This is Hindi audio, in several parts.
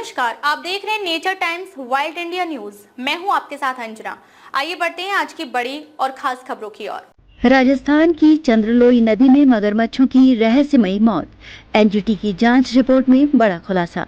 नमस्कार, आप देख रहे हैं nature times wild India news. मैं हूं आपके साथ अंजना। आइए बढ़ते हैं आज की बड़ी और खास खबरों की ओर। राजस्थान की चंद्रलोई नदी में मगरमच्छों की रहस्यमयी मौत। एनजीटी की जांच रिपोर्ट में बड़ा खुलासा।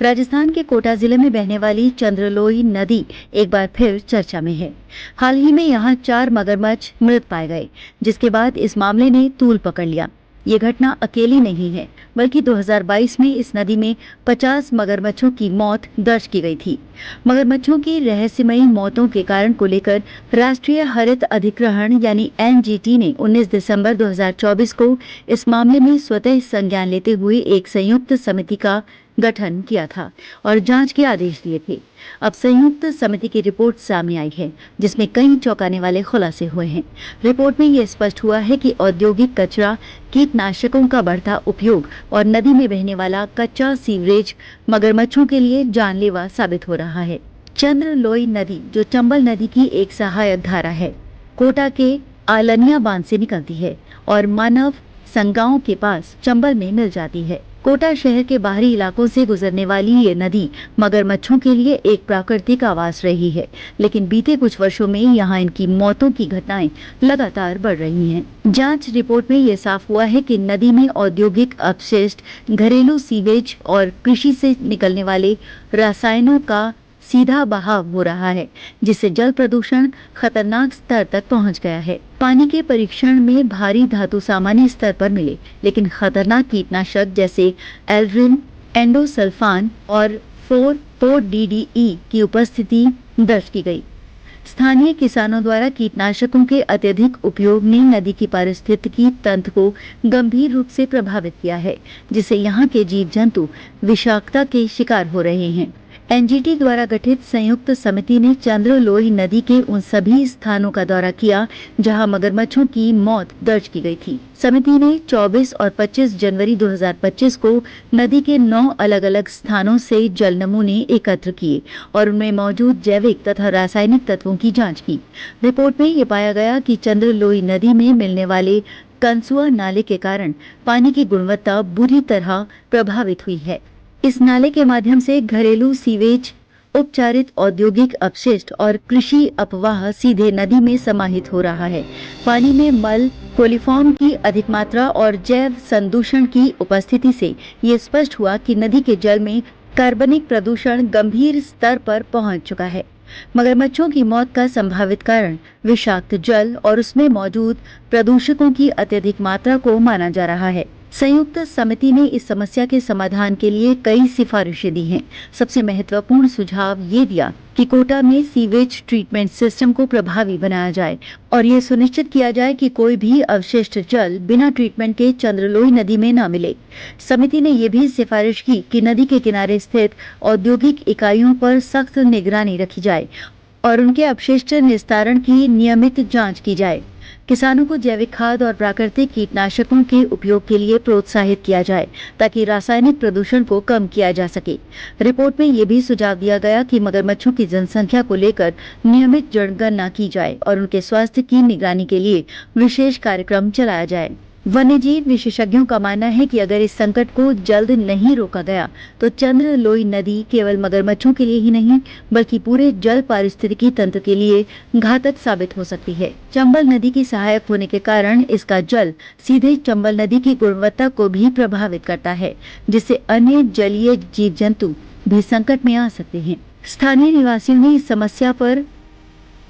राजस्थान के कोटा जिले में बहने वाली चंद्रलोई नदी एक बार फिर चर्चा में है। हाल ही में यहां 4 मगरमच्छ मृत पाए गए, जिसके बाद इस मामले ने तूल पकड़ लिया। ये घटना अकेली नहीं है, बल्कि 2022 में इस नदी में 50 मगरमच्छों की मौत दर्ज की गई थी। मगरमच्छों की रहस्यमयी मौतों के कारण को लेकर राष्ट्रीय हरित अधिग्रहण यानी एनजीटी ने 19 दिसंबर 2024 को इस मामले में स्वतः संज्ञान लेते हुए एक संयुक्त समिति का गठन किया था और जांच के आदेश दिए थे। अब संयुक्त समिति की रिपोर्ट सामने आई है, जिसमें कई चौंकाने वाले खुलासे हुए हैं। रिपोर्ट में यह स्पष्ट हुआ है कि औद्योगिक कचरा, कीटनाशकों का बढ़ता उपयोग और नदी में बहने वाला कच्चा सीवरेज मगरमच्छों के लिए जानलेवा साबित हो रहा है। चंद्रलोई नदी, जो चंबल नदी की एक सहायक धारा है, कोटा के आलनिया बांध से निकलती है और मानव संगाओं के पास चंबल में मिल जाती है। कोटा शहर के बाहरी इलाकों से गुजरने वाली ये नदी मगरमच्छों के लिए एक प्राकृतिक आवास रही है, लेकिन बीते कुछ वर्षों में यहाँ इनकी मौतों की घटनाएं लगातार बढ़ रही हैं। जांच रिपोर्ट में ये साफ हुआ है कि नदी में औद्योगिक अपशिष्ट, घरेलू सीवेज और कृषि से निकलने वाले रसायनों का सीधा बहाव हो रहा है, जिससे जल प्रदूषण खतरनाक स्तर तक पहुंच गया है। पानी के परीक्षण में भारी धातु सामान्य स्तर पर मिले, लेकिन खतरनाक कीटनाशक जैसे एल्ड्रिन, एंडोसल्फान और 4,4-DDE की उपस्थिति दर्ज की गई। स्थानीय किसानों द्वारा कीटनाशकों के अत्यधिक उपयोग ने नदी की पारिस्थितिकी तंत्र को गंभीर रूप से प्रभावित किया है, जिससे यहाँ के जीव जंतु विषाक्तता के शिकार हो रहे हैं। एनजीटी द्वारा गठित संयुक्त समिति ने चंद्रलोई नदी के उन सभी स्थानों का दौरा किया जहां मगरमच्छों की मौत दर्ज की गई थी। समिति ने 24 और 25 जनवरी 2025 को नदी के 9 अलग-अलग स्थानों से जल नमूने एकत्र किए और उनमें मौजूद जैविक तथा रासायनिक तत्वों की जांच की। रिपोर्ट में ये पाया गया कि चंद्रलोई नदी में मिलने वाले कंसुआ नाले के कारण पानी की गुणवत्ता बुरी तरह प्रभावित हुई है। इस नाले के माध्यम से घरेलू सीवेज, उपचारित औद्योगिक अपशिष्ट और कृषि अपवाह सीधे नदी में समाहित हो रहा है। पानी में मल, कोलिफॉर्म की अधिक मात्रा और जैव संदूषण की उपस्थिति से ये स्पष्ट हुआ कि नदी के जल में कार्बनिक प्रदूषण गंभीर स्तर पर पहुंच चुका है। मगरमच्छों की मौत का संभावित कारण विषाक्त जल और उसमें मौजूद प्रदूषकों की अत्यधिक मात्रा को माना जा रहा है। संयुक्त समिति ने इस समस्या के समाधान के लिए कई सिफारिशें दी हैं। सबसे महत्वपूर्ण सुझाव ये दिया कि कोटा में सीवेज ट्रीटमेंट सिस्टम को प्रभावी बनाया जाए और ये सुनिश्चित किया जाए कि कोई भी अवशिष्ट जल बिना ट्रीटमेंट के चंद्रलोई नदी में न मिले। समिति ने यह भी सिफारिश की कि नदी के किनारे स्थित औद्योगिक इकाइयों पर सख्त निगरानी रखी जाए और उनके अपशिष्ट निस्तारण की नियमित जांच की जाए। किसानों को जैविक खाद और प्राकृतिक कीटनाशकों के उपयोग के लिए प्रोत्साहित किया जाए ताकि रासायनिक प्रदूषण को कम किया जा सके। रिपोर्ट में ये भी सुझाव दिया गया कि मगरमच्छों की जनसंख्या को लेकर नियमित जनगणना की जाए और उनके स्वास्थ्य की निगरानी के लिए विशेष कार्यक्रम चलाया जाए। वन्यजीव विशेषज्ञों का मानना है कि अगर इस संकट को जल्द नहीं रोका गया तो चंद्रलोई नदी केवल मगरमच्छों के लिए ही नहीं बल्कि पूरे जल पारिस्थितिकी तंत्र के लिए घातक साबित हो सकती है। चंबल नदी की सहायक होने के कारण इसका जल सीधे चंबल नदी की गुणवत्ता को भी प्रभावित करता है, जिससे अन्य जलीय जीव जंतु भी संकट में आ सकते हैं। स्थानीय निवासियों ने इस समस्या पर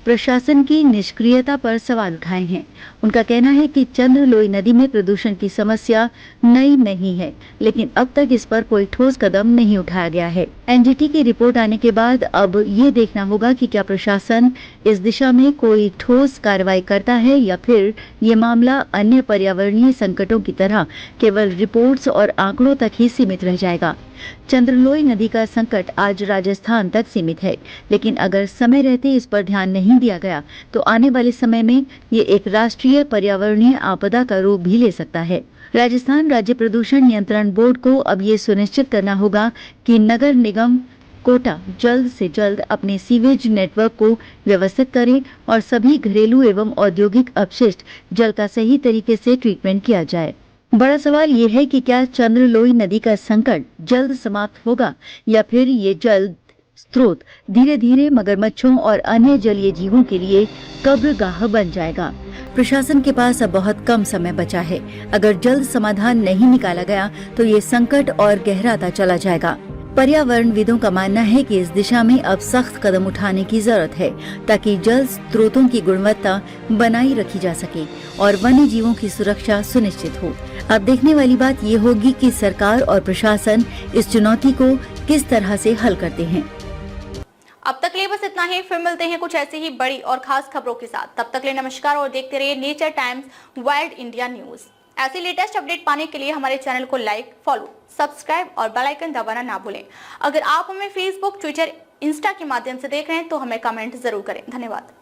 प्रशासन की निष्क्रियता पर सवाल उठाए हैं। उनका कहना है कि चंद्रलोई नदी में प्रदूषण की समस्या नई नहीं है, लेकिन अब तक इस पर कोई ठोस कदम नहीं उठाया गया है। एनजीटी की रिपोर्ट आने के बाद अब ये देखना होगा कि क्या प्रशासन इस दिशा में कोई ठोस कार्रवाई करता है या फिर ये मामला अन्य पर्यावरणीय संकटों की तरह केवल रिपोर्ट्स और आंकड़ों तक ही सीमित रह जाएगा। चंद्रलोई नदी का संकट आज राजस्थान तक सीमित है, लेकिन अगर समय रहते इस पर ध्यान नहीं दिया गया तो आने वाले समय में ये एक राष्ट्रीय पर्यावरणीय आपदा का रूप भी ले सकता है। राजस्थान राज्य प्रदूषण नियंत्रण बोर्ड को अब ये सुनिश्चित करना होगा कि नगर निगम कोटा जल्द से जल्द अपने सीवेज नेटवर्क को व्यवस्थित करे और सभी घरेलू एवं औद्योगिक अपशिष्ट जल का सही तरीके से ट्रीटमेंट किया जाए। बड़ा सवाल ये है कि क्या चंद्रलोई नदी का संकट जल्द समाप्त होगा या फिर ये जल स्रोत धीरे धीरे मगरमच्छों और अन्य जलीय जीवों के लिए कब्रगाह बन जाएगा। प्रशासन के पास अब बहुत कम समय बचा है। अगर जल्द समाधान नहीं निकाला गया तो ये संकट और गहराता चला जाएगा। पर्यावरणविदों का मानना है कि इस दिशा में अब सख्त कदम उठाने की जरूरत है ताकि जल स्रोतों की गुणवत्ता बनाई रखी जा सके और वन्य जीवों की सुरक्षा सुनिश्चित हो। अब देखने वाली बात ये होगी कि सरकार और प्रशासन इस चुनौती को किस तरह से हल करते हैं। अब तक लिए बस इतना ही, फिर मिलते हैं कुछ ऐसी ही बड़ी और खास खबरों के साथ। तब तक लिए नमस्कार और देखते रहिए nature times wild India news. ऐसी लेटेस्ट अपडेट पाने के लिए हमारे चैनल को लाइक, फॉलो, सब्सक्राइब और बेल आइकन दबाना ना भूलें। अगर आप हमें फेसबुक, ट्विटर, इंस्टा के माध्यम से देख रहे हैं तो हमें कमेंट जरूर करें। धन्यवाद।